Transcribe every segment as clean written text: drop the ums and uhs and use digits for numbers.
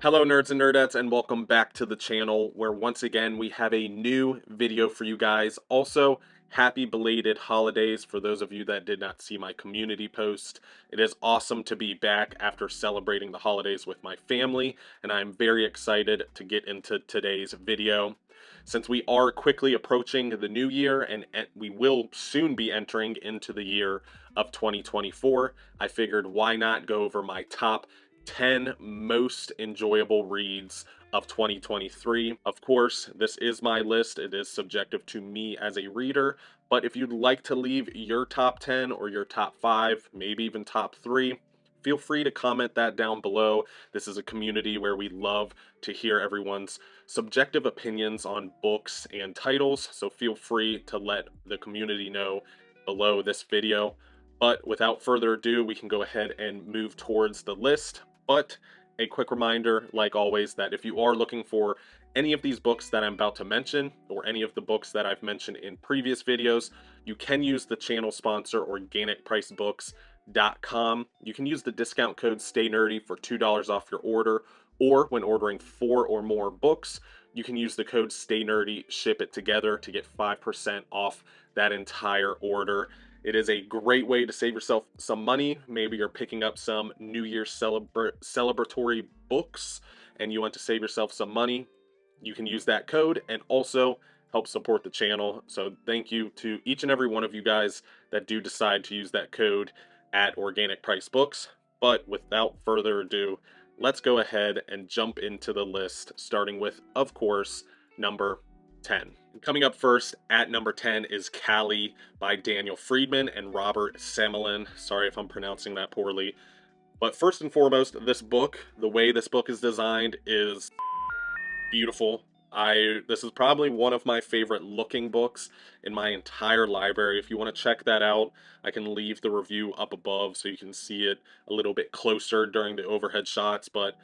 Hello nerds and nerdettes, and welcome back to the channel where once again we have a new video for you guys. Also, happy belated holidays for those of you that did not see my community post. It is awesome to be back after celebrating the holidays with my family, and I'm very excited to get into today's video. Since we are quickly approaching the new year and we will soon be entering into the year of 2024, I figured why not go over my top 10 most enjoyable reads of 2023. Of course, this is my list. It is subjective to me as a reader, but if you'd like to leave your top 10 or your top 5, maybe even top 3, feel free to comment that down below. This is a community where we love to hear everyone's subjective opinions on books and titles, so feel free to let the community know below this video. But without further ado, we can go ahead and move towards the list. But a quick reminder, like always, that if you are looking for any of these books that I'm about to mention, or any of the books that I've mentioned in previous videos, you can use the channel sponsor, organicpricebooks.com. You can use the discount code STAYNERDY for $2 off your order, or when ordering 4 or more books, you can use the code STAYNERDY, ship it together to get 5% off that entire order. It is a great way to save yourself some money. Maybe you're picking up some New Year's celebratory books and you want to save yourself some money. You can use that code and also help support the channel. So thank you to each and every one of you guys that do decide to use that code at Organic Price Books. But without further ado, let's go ahead and jump into the list, starting with, of course, number 10. Coming up first at number 10 is Callie by Daniel Friedman and Robert Semelin. Sorry if I'm pronouncing that poorly. But first and foremost, this book, the way this book is designed is beautiful. This is probably one of my favorite looking books in my entire library. If you want to check that out, I can leave the review up above so you can see it a little bit closer during the overhead shots, but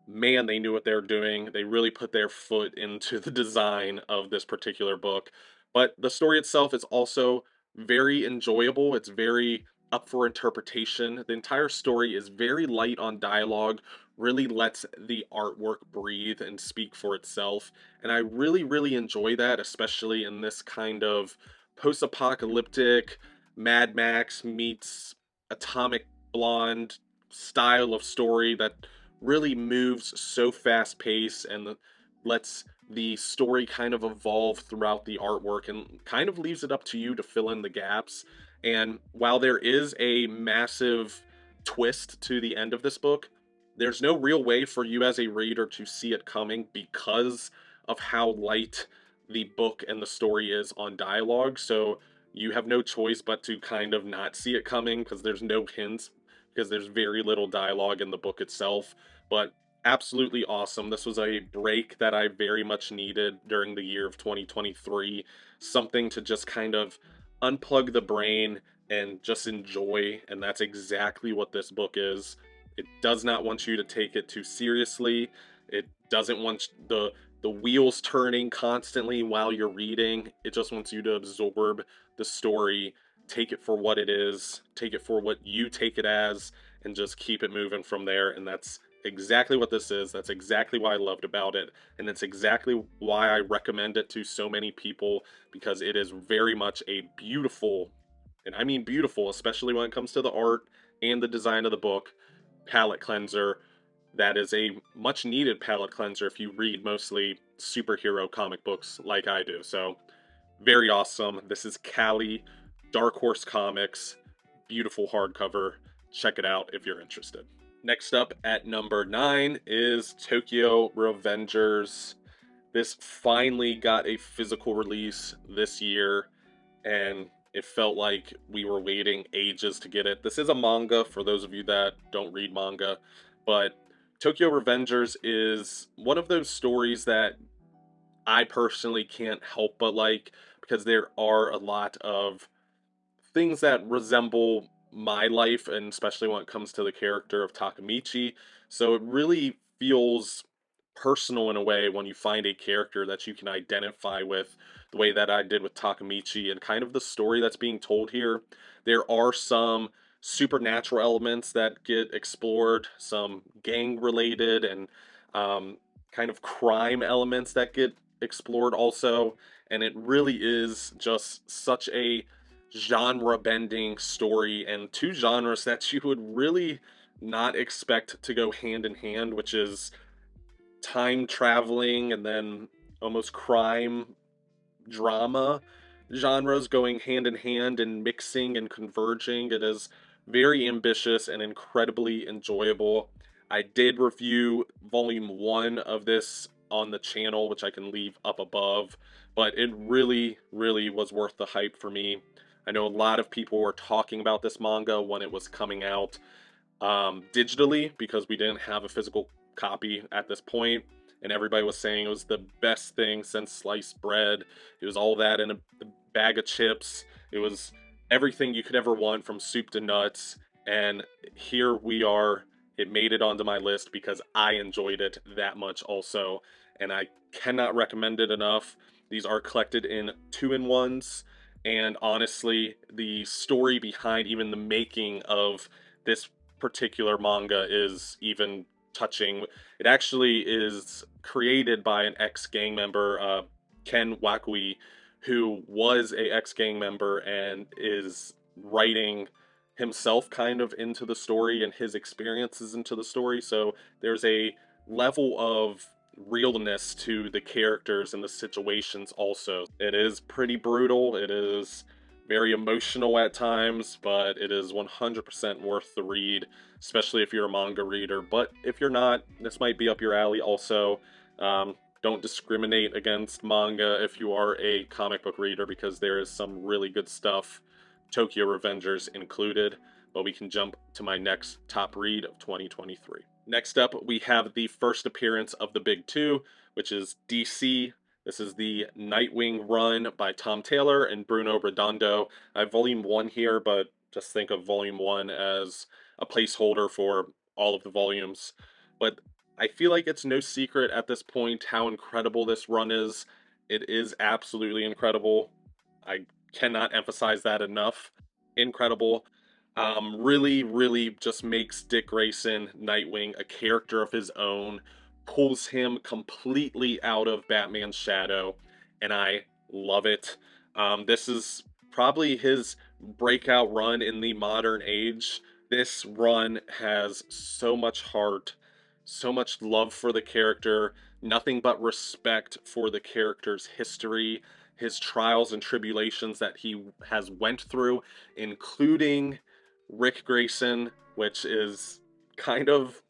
man, they knew what they were doing. They really put their foot into the design of this particular book. But the story itself is also very enjoyable. It's very up for interpretation. The entire story is very light on dialogue, really lets the artwork breathe and speak for itself. And I really enjoy that, especially in this kind of post-apocalyptic Mad Max meets Atomic Blonde style of story that really moves so fast paced and lets the story kind of evolve throughout the artwork and kind of leaves it up to you to fill in the gaps. And while there is a massive twist to the end of this book, there's no real way for you as a reader to see it coming because of how light the book and the story is on dialogue. So you have no choice but to kind of not see it coming because there's no hints, because there's very little dialogue in the book itself. But absolutely awesome. This was a break that I very much needed during the year of 2023. Something to just kind of unplug the brain and just enjoy. And that's exactly what this book is. It does not want you to take it too seriously. It doesn't want the wheels turning constantly while you're reading. It just wants you to absorb the story, take it for what it is, take it for what you take it as, and just keep it moving from there. And that's exactly what this is. That's exactly what I loved about it, and it's exactly why I recommend it to so many people, because it is very much a beautiful, and I mean beautiful, especially when it comes to the art and the design of the book, palette cleanser. That is a much needed palette cleanser if you read mostly superhero comic books like I do. So very awesome. This is Callie, Dark Horse Comics, beautiful hardcover. Check it out if you're interested. Next up at number 9 is Tokyo Revengers. This finally got a physical release this year, and it felt like we were waiting ages to get it. This is a manga for those of you that don't read manga, but Tokyo Revengers is one of those stories that I personally can't help but like, because there are a lot of things that resemble my life, and especially when it comes to the character of Takamichi. So it really feels personal in a way when you find a character that you can identify with, the way that I did with Takamichi, and kind of the story that's being told here. There are some supernatural elements that get explored, some gang related, and kind of crime elements that get explored also, and it really is just such a genre bending story, and two genres that you would really not expect to go hand in hand, which is time traveling and then almost crime drama genres going hand in hand and mixing and converging. It is very ambitious and incredibly enjoyable. I did review volume 1 of this on the channel, which I can leave up above, but it really, really was worth the hype for me. I know a lot of people were talking about this manga when it was coming out digitally, because we didn't have a physical copy at this point, and everybody was saying it was the best thing since sliced bread. It was all that in a bag of chips. It was everything you could ever want, from soup to nuts. And here we are. It made it onto my list because I enjoyed it that much also, and I cannot recommend it enough. These are collected in 2-in-1s, and honestly, the story behind even the making of this particular manga is even touching. It actually is created by an ex-gang member, Ken Wakui, who was a ex-gang member and is writing himself kind of into the story and his experiences into the story. So there's a level of realness to the characters and the situations also. It is pretty brutal. It is very emotional at times, but it is 100% worth the read, especially if you're a manga reader. But if you're not, this might be up your alley also. Don't discriminate against manga if you are a comic book reader, because there is some really good stuff, Tokyo Revengers included. But we can jump to my next top read of 2023. Next up, we have the first appearance of the big two, which is DC. This is the Nightwing run by Tom Taylor and Bruno Redondo. I have volume 1 here, but just think of volume 1 as a placeholder for all of the volumes. But I feel like it's no secret at this point how incredible this run is. It is absolutely incredible. I cannot emphasize that enough. Incredible. Really, really just makes Dick Grayson, Nightwing, a character of his own, pulls him completely out of Batman's shadow, and I love it. This is probably his breakout run in the modern age. This run has so much heart, so much love for the character, nothing but respect for the character's history, his trials and tribulations that he has went through, including Rick Grayson, which is kind of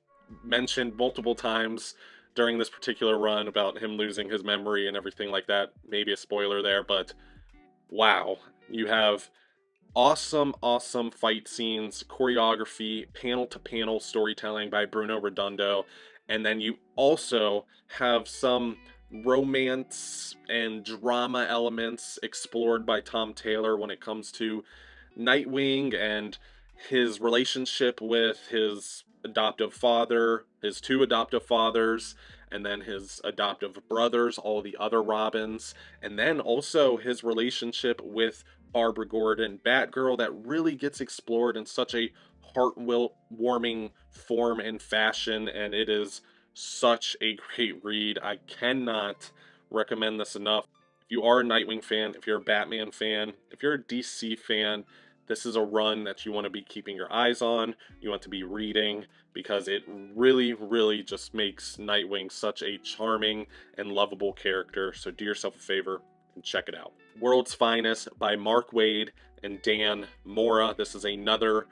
mentioned multiple times during this particular run about him losing his memory and everything like that. Maybe a spoiler there, but wow. You have awesome, awesome fight scenes, choreography, panel-to-panel storytelling by Bruno Redondo, and then you also have some romance and drama elements explored by Tom Taylor when it comes to Nightwing and his relationship with his adoptive father, his 2 adoptive fathers, and then his adoptive brothers, all the other Robins, and then also his relationship with Barbara Gordon, Batgirl, that really gets explored in such a heart-warming form and fashion, and it is such a great read. I cannot recommend this enough. If you are a Nightwing fan, if you're a Batman fan, if you're a DC fan, this is a run that you want to be keeping your eyes on, you want to be reading, because it really, really just makes Nightwing such a charming and lovable character. So do yourself a favor and check it out. World's Finest by Mark Waid and Dan Mora. This is another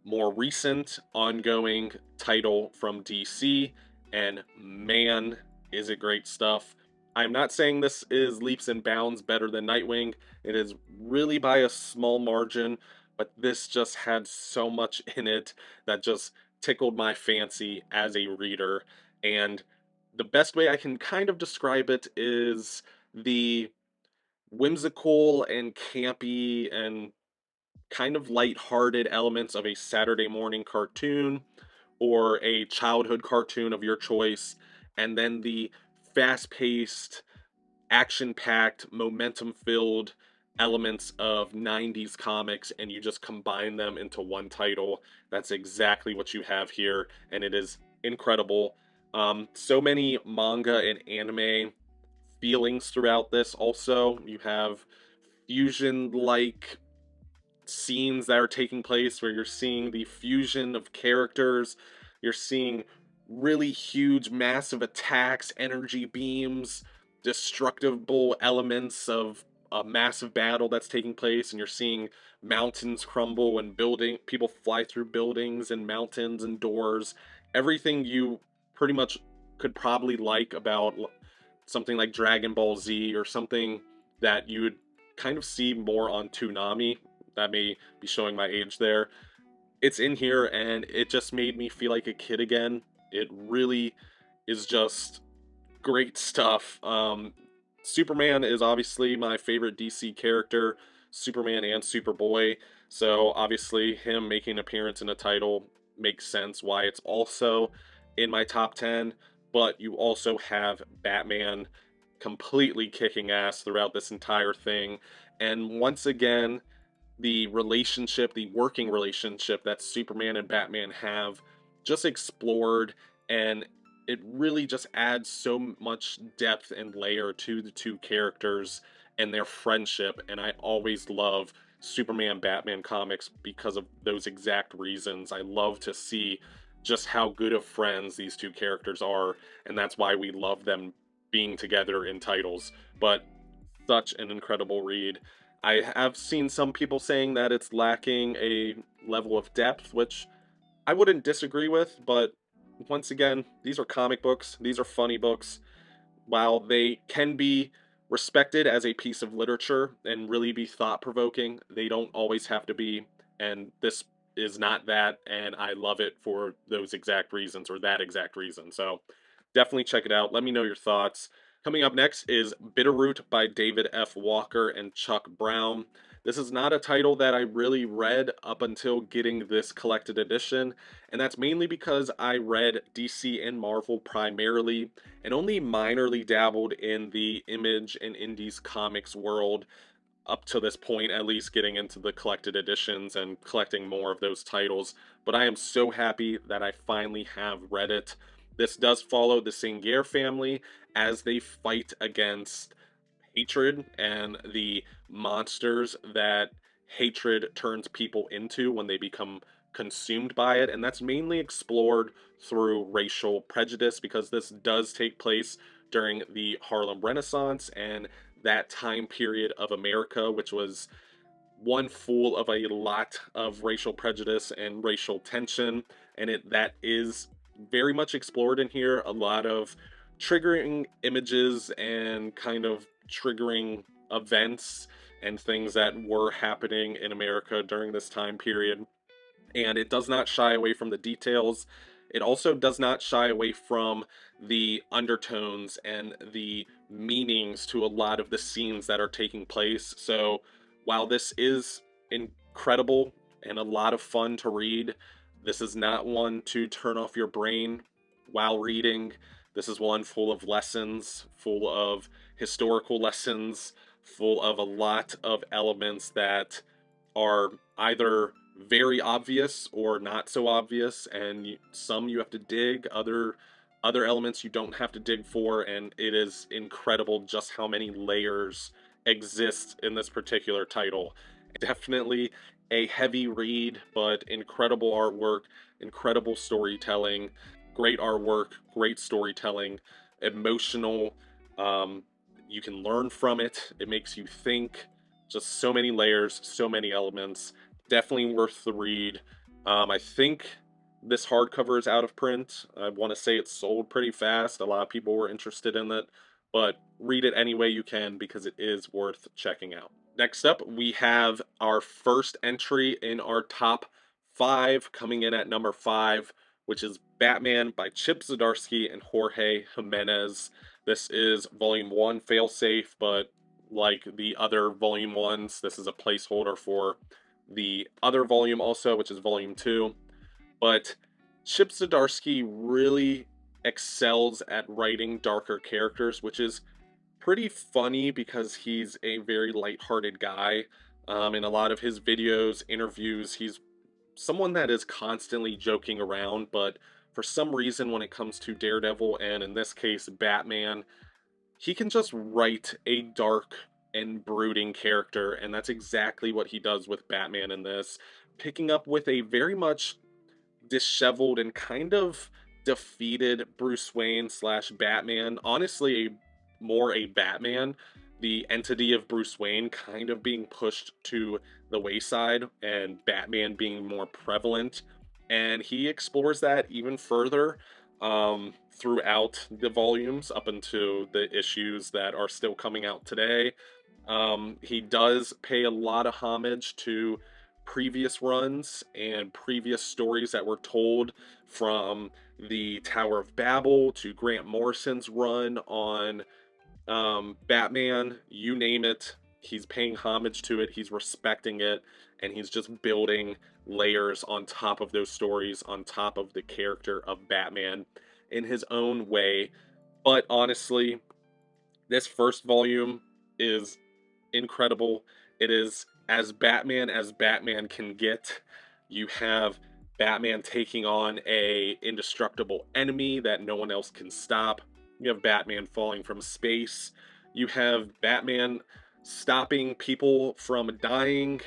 more recent ongoing title from DC, and man, is it great stuff. I'm not saying this is leaps and bounds better than Nightwing. It is really by a small margin, but this just had so much in it that just tickled my fancy as a reader. And the best way I can kind of describe it is the whimsical and campy and kind of light-hearted elements of a Saturday morning cartoon or a childhood cartoon of your choice, and then the fast-paced, action-packed, momentum-filled elements of 90s comics, and you just combine them into one title. That's exactly what you have here, and it is incredible. So many manga and anime feelings throughout this. Also, you have fusion like scenes that are taking place where you're seeing the fusion of characters, you're seeing really huge, massive attacks, energy beams, destructible elements of a massive battle that's taking place, and you're seeing mountains crumble and building people fly through buildings and mountains and doors. Everything you pretty much could probably like about something like Dragon Ball Z, or something that you would kind of see more on Toonami. That may be showing my age there. It's in here, and it just made me feel like a kid again. It really is just great stuff. Superman is obviously my favorite DC character, Superman and Superboy. So obviously, him making an appearance in a title makes sense why it's also in my top 10. But you also have Batman completely kicking ass throughout this entire thing. And once again, the relationship, the working relationship that Superman and Batman have, just explored, and it really just adds so much depth and layer to the two characters and their friendship. And I always love Superman Batman comics because of those exact reasons. I love to see just how good of friends these two characters are, and that's why we love them being together in titles. But such an incredible read. I have seen some people saying that it's lacking a level of depth, which I wouldn't disagree with, but once again, these are comic books, these are funny books. While they can be respected as a piece of literature and really be thought provoking, they don't always have to be, and this is not that, and I love it for those exact reasons, or that exact reason. So definitely check it out. Let me know your thoughts. Coming up next is Bitterroot by David F. Walker and Chuck Brown. This is not a title that I really read up until getting this collected edition, and that's mainly because I read DC and Marvel primarily, and only minorly dabbled in the Image and Indies comics world up to this point, at least getting into the collected editions and collecting more of those titles. But I am so happy that I finally have read it. This does follow the Singuer family as they fight against hatred and the monsters that hatred turns people into when they become consumed by it. And that's mainly explored through racial prejudice, because this does take place during the Harlem Renaissance and that time period of America, which was one full of a lot of racial prejudice and racial tension. And that is very much explored in here. A lot of triggering images and kind of triggering events and things that were happening in America during this time period. And it does not shy away from the details. It also does not shy away from the undertones and the meanings to a lot of the scenes that are taking place. So while this is incredible and a lot of fun to read, this is not one to turn off your brain while reading. This is one full of lessons, full of historical lessons, full of a lot of elements that are either very obvious or not so obvious, and some you have to dig, other elements you don't have to dig for. And it is incredible just how many layers exist in this particular title. Definitely a heavy read, but incredible artwork, incredible storytelling, great artwork, great storytelling, emotional. You can learn from it. It makes you think. Just so many layers, so many elements. Definitely worth the read. I think this hardcover is out of print. I want to say it sold pretty fast. A lot of people were interested in it, but read it any way you can because it is worth checking out. Next up, we have our first entry in our top 5, coming in at number 5, which is Batman by Chip Zdarsky and Jorge Jimenez. This is Volume 1 failsafe, but like the other Volume 1s, this is a placeholder for the other volume also, which is Volume 2. But Chip Zdarsky really excels at writing darker characters, which is pretty funny because he's a very lighthearted guy. In a lot of his videos, interviews, he's someone that is constantly joking around, but for some reason, when it comes to Daredevil, and in this case, Batman, he can just write a dark and brooding character, and that's exactly what he does with Batman in this, picking up with a very much disheveled and kind of defeated Bruce Wayne slash Batman. Honestly, more a Batman. The entity of Bruce Wayne kind of being pushed to the wayside, and Batman being more prevalent. And he explores that even further throughout the volumes up into the issues that are still coming out today. He does pay a lot of homage to previous runs and previous stories that were told, from the Tower of Babel to Grant Morrison's run on Batman, you name it. He's paying homage to it, he's respecting it, and he's just building layers on top of those stories, on top of the character of Batman in his own way. But honestly, this first volume is incredible. It is as Batman can get. You have Batman taking on a indestructible enemy that no one else can stop. You have Batman falling from space. You have Batman stopping people from dying.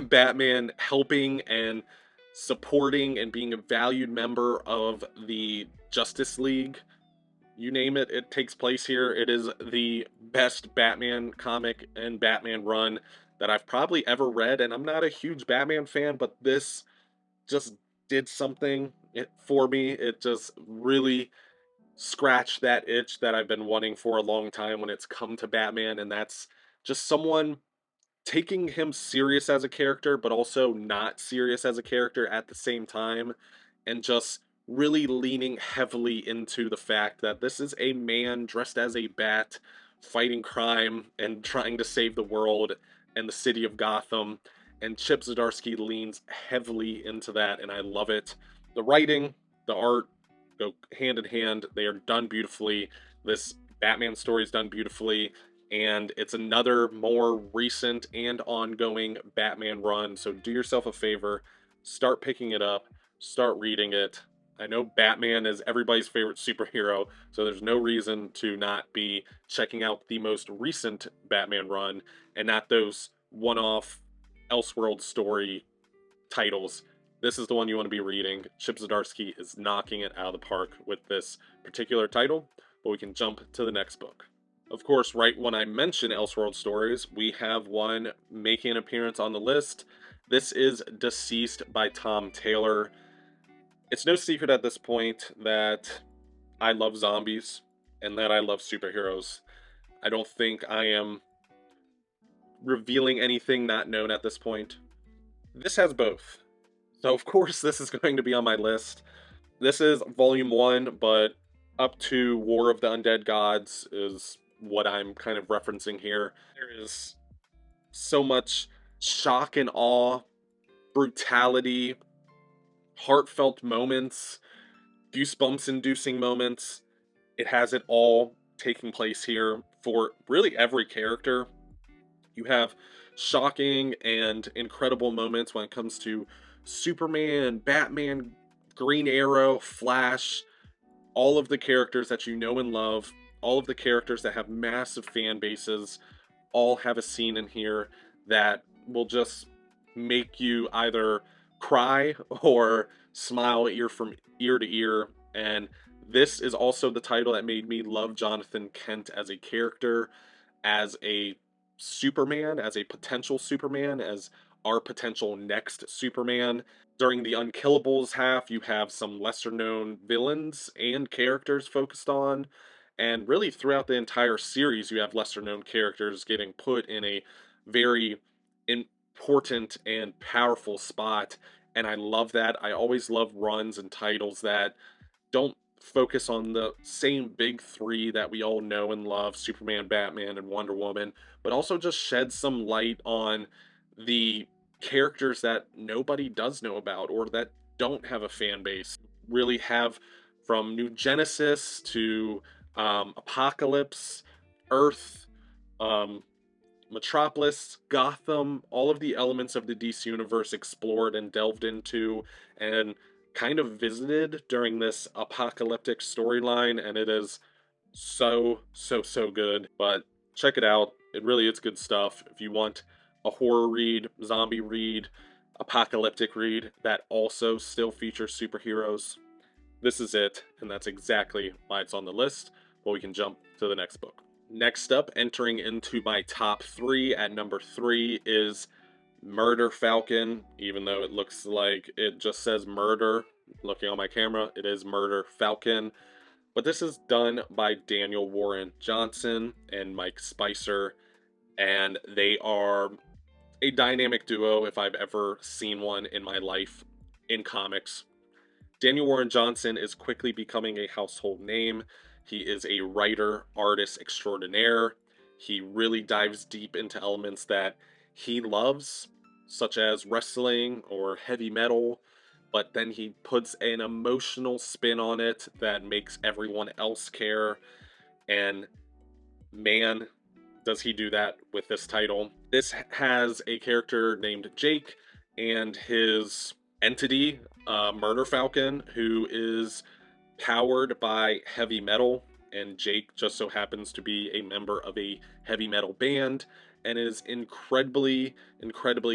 Batman helping and supporting and being a valued member of the Justice League. You name it, it takes place here. It is the best Batman comic and Batman run that I've probably ever read, and I'm not a huge Batman fan, but this just did something for me. It just really scratched that itch that I've been wanting for a long time when it's come to Batman, and that's just someone taking him serious as a character, but also not serious as a character at the same time, and just really leaning heavily into the fact that this is a man dressed as a bat, fighting crime and trying to save the world and the city of Gotham. And Chip Zdarsky leans heavily into that, and I love it. The writing, the art go hand in hand. They are done beautifully. This Batman story is done beautifully, and it's another more recent and ongoing Batman run. So do yourself a favor, start picking it up, start reading it. I know Batman is everybody's favorite superhero, so there's no reason to not be checking out the most recent Batman run and not those one-off Elseworld story titles. This is the one you want to be reading. Chip Zdarsky is knocking it out of the park with this particular title, but we can jump to the next book. Of course, right when I mention Elseworld stories, we have one making an appearance on the list. This is Deceased by Tom Taylor. It's no secret at this point that I love zombies and that I love superheroes. I don't think I am revealing anything not known at this point. This has both. So of course this is going to be on my list. This is volume 1, but up to War of the Undead Gods is what I'm kind of referencing here. There is so much shock and awe, brutality, heartfelt moments, goosebumps-inducing moments. It has it all taking place here for really every character. You have shocking and incredible moments when it comes to Superman, Batman, Green Arrow, Flash, all of the characters that you know and love, all of the characters that have massive fan bases, all have a scene in here that will just make you either cry or smile from ear to ear. And this is also the title that made me love Jonathan Kent as a character, as a Superman, as a potential Superman, as our potential next Superman. During the Unkillables half, you have some lesser known villains and characters focused on, and really throughout the entire series you have lesser known characters getting put in a very important and powerful spot, and I love that. I always love runs and titles that don't focus on the same big three that we all know and love, Superman, Batman, and Wonder Woman, but also just shed some light on the characters that nobody does know about or that don't have a fan base. Really have, from New Genesis to Apocalypse, Earth, Metropolis, Gotham, all of the elements of the DC universe explored and delved into, and kind of visited during this apocalyptic storyline, and it is so good. But check it out. It really is good stuff. If you want a horror read, zombie read, apocalyptic read that also still features superheroes, this is it, and that's exactly why it's on the list. But we can jump to the next book. Next up, entering into my top 3 at number 3 is Murder Falcon. Even though it looks like it just says murder, looking on my camera, it is Murder Falcon. But this is done by Daniel Warren Johnson and Mike Spicer, and they are a dynamic duo if I've ever seen one in my life in comics. Daniel Warren Johnson is quickly becoming a household name. He is a writer, artist extraordinaire. He really dives deep into elements that he loves, such as wrestling or heavy metal, but then he puts an emotional spin on it that makes everyone else care. And man, does he do that with this title. This has a character named Jake and his entity, Murder Falcon, who is powered by heavy metal, and Jake just so happens to be a member of a heavy metal band and is incredibly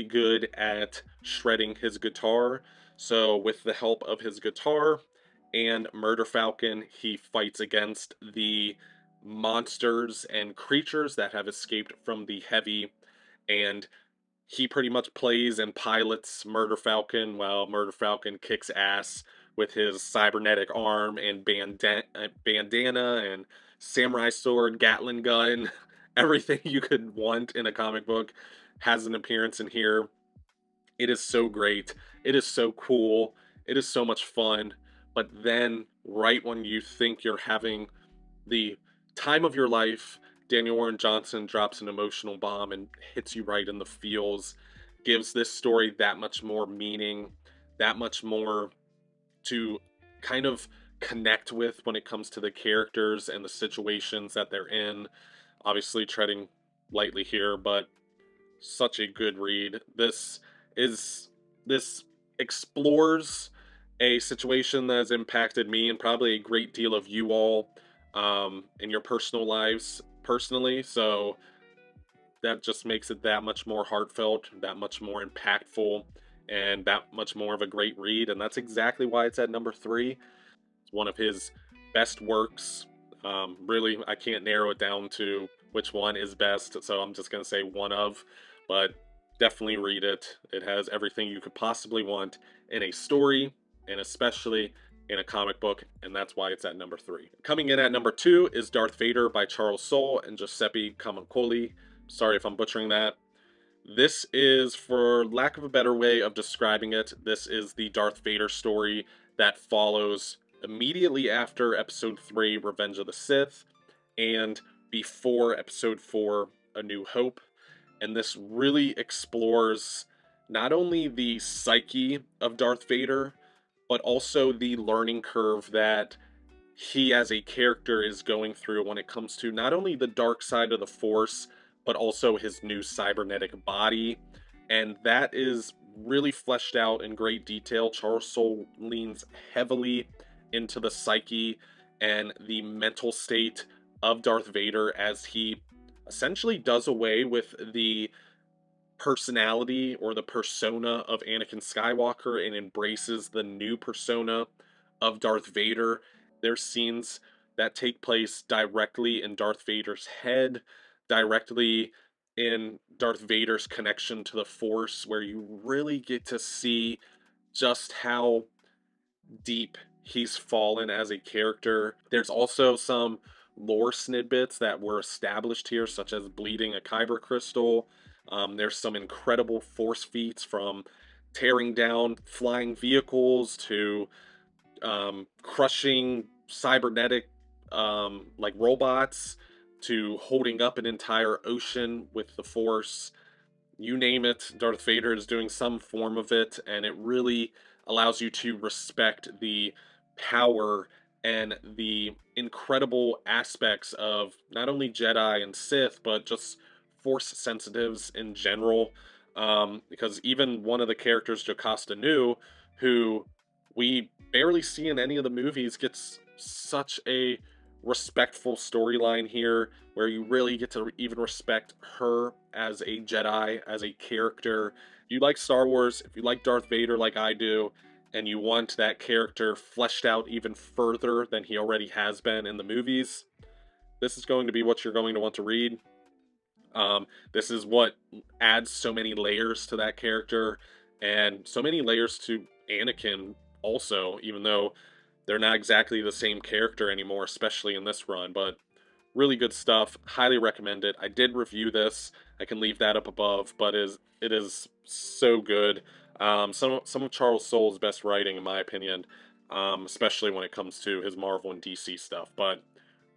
good at shredding his guitar. So with the help of his guitar and Murder Falcon, he fights against the monsters and creatures that have escaped from the heavy, and he pretty much plays and pilots Murder Falcon while Murder Falcon kicks ass with his cybernetic arm and bandana and samurai sword, Gatling gun. Everything you could want in a comic book has an appearance in here. It is so great. It is so cool. It is so much fun. But then, right when you think you're having the time of your life, Daniel Warren Johnson drops an emotional bomb and hits you right in the feels, gives this story that much more meaning, that much more to kind of connect with when it comes to the characters and the situations that they're in. Obviously, treading lightly here, but such a good read. This explores a situation that has impacted me and probably a great deal of you all in your personal lives personally. So that just makes it that much more heartfelt, that much more impactful, and that much more of a great read. And that's exactly why it's at number 3. It's one of his best works. Really, I can't narrow it down to which one is best, so I'm just going to say one of, but definitely read it. It has everything you could possibly want in a story, and especially in a comic book, and that's why it's at number 3. Coming in at number 2 is Darth Vader by Charles Soule and Giuseppe Camuncoli. Sorry if I'm butchering that. This is, for lack of a better way of describing it, this is the Darth Vader story that follows immediately after Episode 3, Revenge of the Sith, and before Episode 4, A New Hope. And this really explores not only the psyche of Darth Vader, but also the learning curve that he as a character is going through when it comes to not only the dark side of the Force, but also his new cybernetic body. And that is really fleshed out in great detail. Charles Soule leans heavily into the psyche and the mental state of Darth Vader as he essentially does away with the personality or the persona of Anakin Skywalker and embraces the new persona of Darth Vader. There's scenes that take place directly in Darth Vader's head, directly in Darth Vader's connection to the Force, where you really get to see just how deep he's fallen as a character. There's also some lore snippets that were established here, such as bleeding a kyber crystal. There's some incredible Force feats, from tearing down flying vehicles to crushing cybernetic like robots, to holding up an entire ocean with the Force. You name it, Darth Vader is doing some form of it, and it really allows you to respect the power and the incredible aspects of not only Jedi and Sith, but just Force sensitives in general. Because even one of the characters, Jocasta Nu, who we barely see in any of the movies, gets such a respectful storyline here where you really get to even respect her as a Jedi, as a character. If you like Star Wars, if you like Darth Vader like I do, and you want that character fleshed out even further than he already has been in the movies, this is going to be what you're going to want to read. This is what adds so many layers to that character and so many layers to Anakin also, even though they're not exactly the same character anymore, especially in this run. But really good stuff. Highly recommend it. I did review this. I can leave that up above, but it is so good. Some of Charles Soule's best writing, in my opinion, especially when it comes to his Marvel and DC stuff. But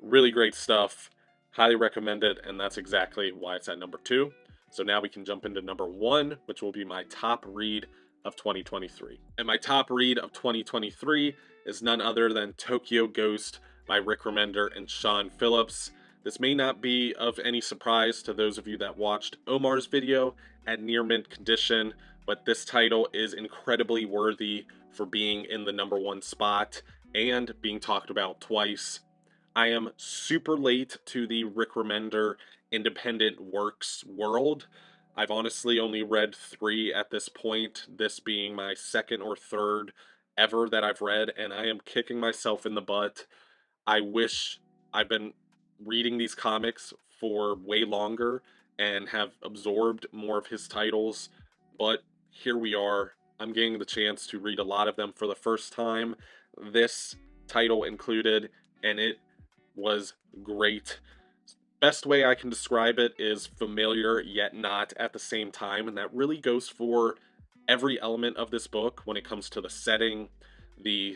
really great stuff. Highly recommend it, and that's exactly why it's at number 2. So now we can jump into number 1, which will be my top read of 2023. And my top read of 2023 is none other than Tokyo Ghost by Rick Remender and Sean Phillips. This may not be of any surprise to those of you that watched Omar's video at near mint condition, but this title is incredibly worthy for being in the number 1 spot and being talked about twice. I am super late to the Rick Remender independent works world. I've honestly only read 3 at this point, this being my second or third ever that I've read, and I am kicking myself in the butt. I wish I've been reading these comics for way longer and have absorbed more of his titles, but here we are. I'm getting the chance to read a lot of them for the first time, this title included, and it was great. Best way I can describe it is familiar yet not at the same time, and that really goes for every element of this book when it comes to the setting, the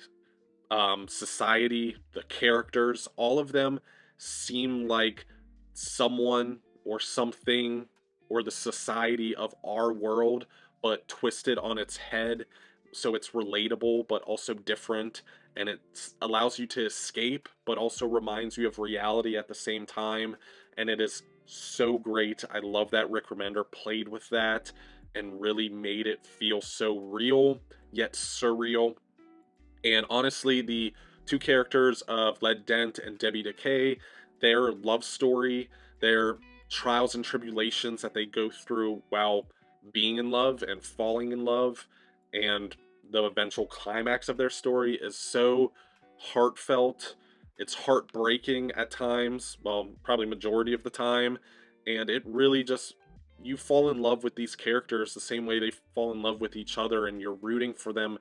society, the characters. All of them seem like someone or something or the society of our world, but twisted on its head, so it's relatable but also different, and it allows you to escape but also reminds you of reality at the same time, and it is so great. I love that Rick Remender played with that and really made it feel so real yet surreal. And honestly, the 2 characters of Led Dent and Debbie Decay, their love story, their trials and tribulations that they go through while being in love and falling in love, and the eventual climax of their story is so heartfelt. It's heartbreaking at times, well, probably majority of the time, and it really just, you fall in love with these characters the same way they fall in love with each other, and you're rooting for them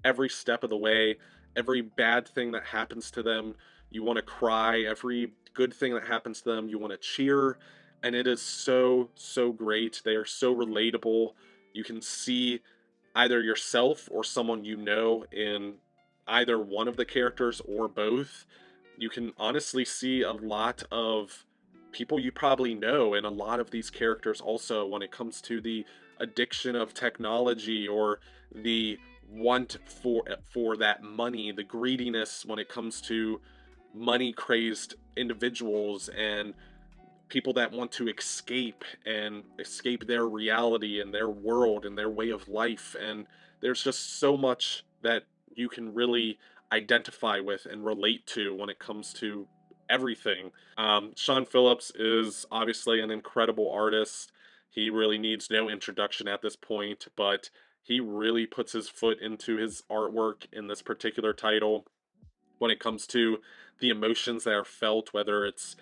every step of the way. Every bad thing that happens to them, you want to cry. Every good thing that happens to them, you want to cheer. And it is so, so great. They are so relatable. You can see either yourself or someone you know in either one of the characters or both. You can honestly see a lot of people you probably know in a lot of these characters also when it comes to the addiction of technology or the want for that money, the greediness when it comes to money crazed individuals and people that want to escape and escape their reality and their world and their way of life. And there's just so much that you can really identify with and relate to when it comes to everything. Sean Phillips is obviously an incredible artist. He really needs no introduction at this point, but he really puts his foot into his artwork in this particular title when it comes to the emotions that are felt, whether it's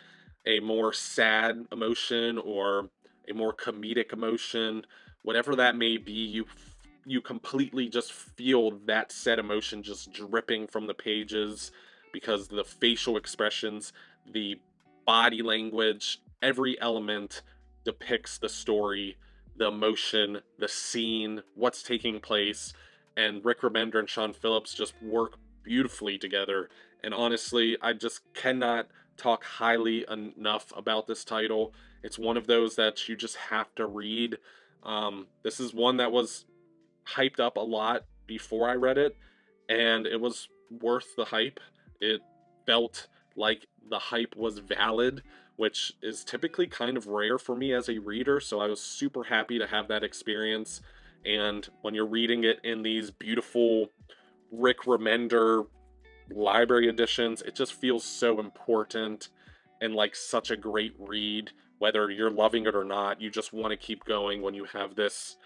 a more sad emotion or a more comedic emotion, whatever that may be, you completely just feel that said emotion just dripping from the pages because the facial expressions, the body language, every element depicts the story, the emotion, the scene, what's taking place, and Rick Remender and Sean Phillips just work beautifully together. And honestly, I just cannot talk highly enough about this title. It's one of those that you just have to read. This is one that was hyped up a lot before I read it, and it was worth the hype. It felt like the hype was valid, which is typically kind of rare for me as a reader, so I was super happy to have that experience. And when you're reading it in these beautiful Rick Remender library editions. It just feels so important and like such a great read. Whether you're loving it or not, you just want to keep going when you have this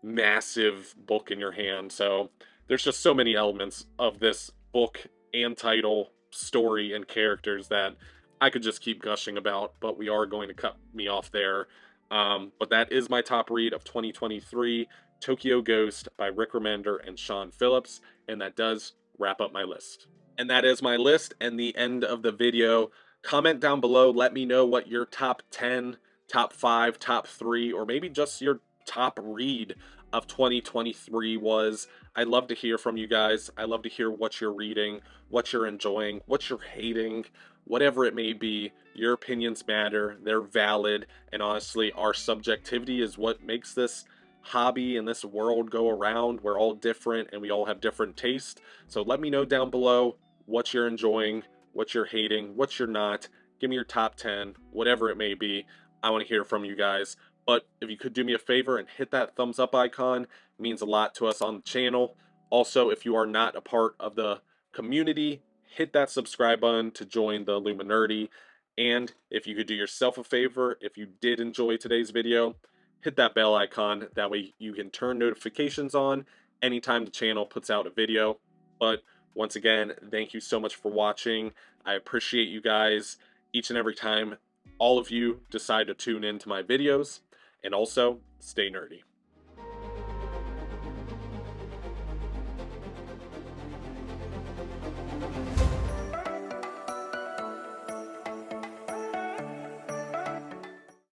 massive book in your hand. So there's just so many elements of this book and title, story, and characters that I could just keep gushing about, but we are going to cut me off there. But that is my top read of 2023, Tokyo Ghost by Rick Remender and Sean Phillips, and that does wrap up my list. And that is my list and the end of the video. Comment down below, let me know what your top 10, top 5, top 3, or maybe just your top read of 2023 was. I'd love to hear from you guys. I love to hear what you're reading, what you're enjoying, what you're hating, whatever it may be. Your opinions matter, they're valid, and honestly, our subjectivity is what makes this hobby and this world go around. We're all different and we all have different tastes. So let me know down below what you're enjoying, what you're hating, what you're not. Give me your top 10, whatever it may be. I want to hear from you guys. But if you could do me a favor and hit that thumbs up icon, it means a lot to us on the channel. Also, if you are not a part of the community, hit that subscribe button to join the Illuminati. And if you could do yourself a favor, if you did enjoy today's video, hit that bell icon. That way you can turn notifications on anytime the channel puts out a video. But once again, thank you so much for watching. I appreciate you guys each and every time all of you decide to tune into my videos. And also, stay nerdy.